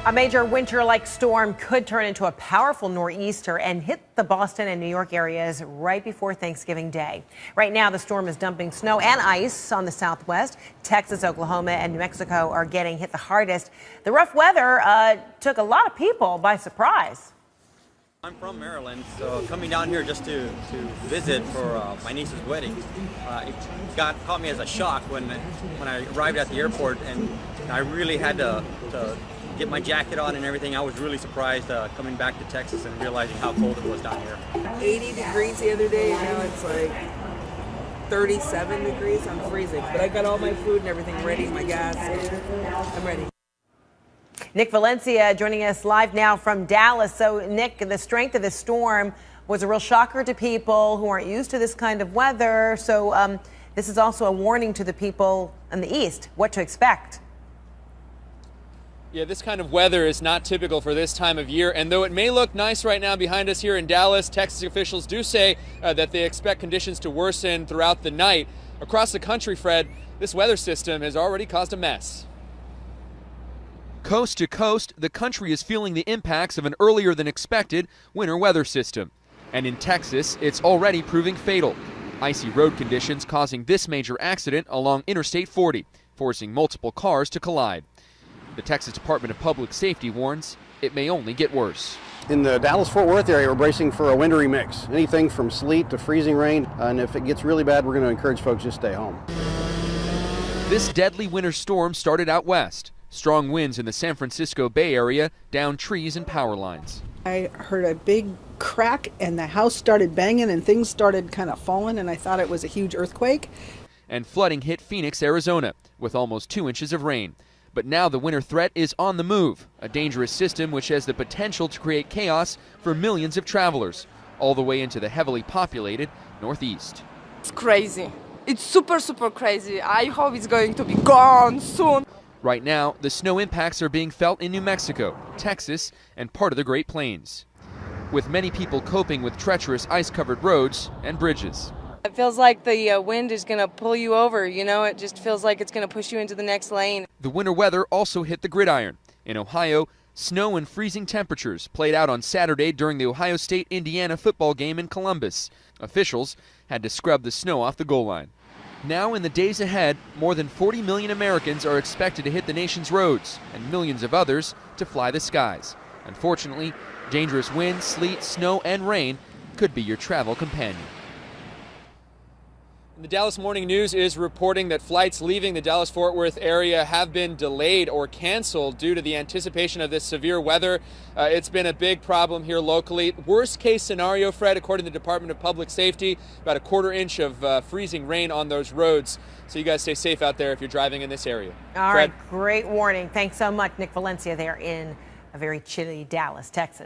A major winter-like storm could turn into a powerful nor'easter and hit the Boston and New York areas right before Thanksgiving Day. Right now, the storm is dumping snow and ice on the southwest. Texas, Oklahoma, and New Mexico are getting hit the hardest. The rough weather took a lot of people by surprise. I'm from Maryland, so coming down here just to visit for my niece's wedding, it caught me as a shock when I arrived at the airport, and I really had to get my jacket on and everything. I was really surprised coming back to Texas and realizing how cold it was down here. 80 degrees the other day, and now it's like 37 degrees. I'm freezing, but I got all my food and everything ready, my gas. I'm ready. Nick Valencia joining us live now from Dallas. So, Nick, the strength of the storm was a real shocker to people who aren't used to this kind of weather. So this is also a warning to the people in the east what to expect. Yeah, this kind of weather is not typical for this time of year. And though it may look nice right now behind us here in Dallas, Texas officials do say that they expect conditions to worsen throughout the night. Across the country, Fred, this weather system has already caused a mess. Coast to coast, the country is feeling the impacts of an earlier than expected winter weather system. And in Texas, it's already proving fatal. Icy road conditions causing this major accident along Interstate 40, forcing multiple cars to collide. The Texas Department of Public Safety warns it may only get worse. In the Dallas-Fort Worth area, we're bracing for a wintry mix. Anything from sleet to freezing rain. And if it gets really bad, we're going to encourage folks to stay home. This deadly winter storm started out west. Strong winds in the San Francisco Bay Area downed trees and power lines. I heard a big crack and the house started banging and things started kind of falling, and I thought it was a huge earthquake. And flooding hit Phoenix, Arizona, with almost 2 inches of rain. But now the winter threat is on the move, a dangerous system which has the potential to create chaos for millions of travelers, all the way into the heavily populated Northeast. It's crazy. It's super, super crazy. I hope it's going to be gone soon. Right now, the snow impacts are being felt in New Mexico, Texas, and part of the Great Plains, with many people coping with treacherous ice-covered roads and bridges. It feels like the wind is going to pull you over, you know, it just feels like it's going to push you into the next lane. The winter weather also hit the gridiron. In Ohio, snow and freezing temperatures played out on Saturday during the Ohio State-Indiana football game in Columbus. Officials had to scrub the snow off the goal line. Now, in the days ahead, more than 40 million Americans are expected to hit the nation's roads and millions of others to fly the skies. Unfortunately, dangerous wind, sleet, snow, and rain could be your travel companion. The Dallas Morning News is reporting that flights leaving the Dallas-Fort Worth area have been delayed or canceled due to the anticipation of this severe weather. It's been a big problem here locally. Worst case scenario, Fred, according to the Department of Public Safety, about a quarter inch of freezing rain on those roads. So you guys stay safe out there if you're driving in this area. All right, great warning. Thanks so much, Nick Valencia, there in a very chilly Dallas, Texas.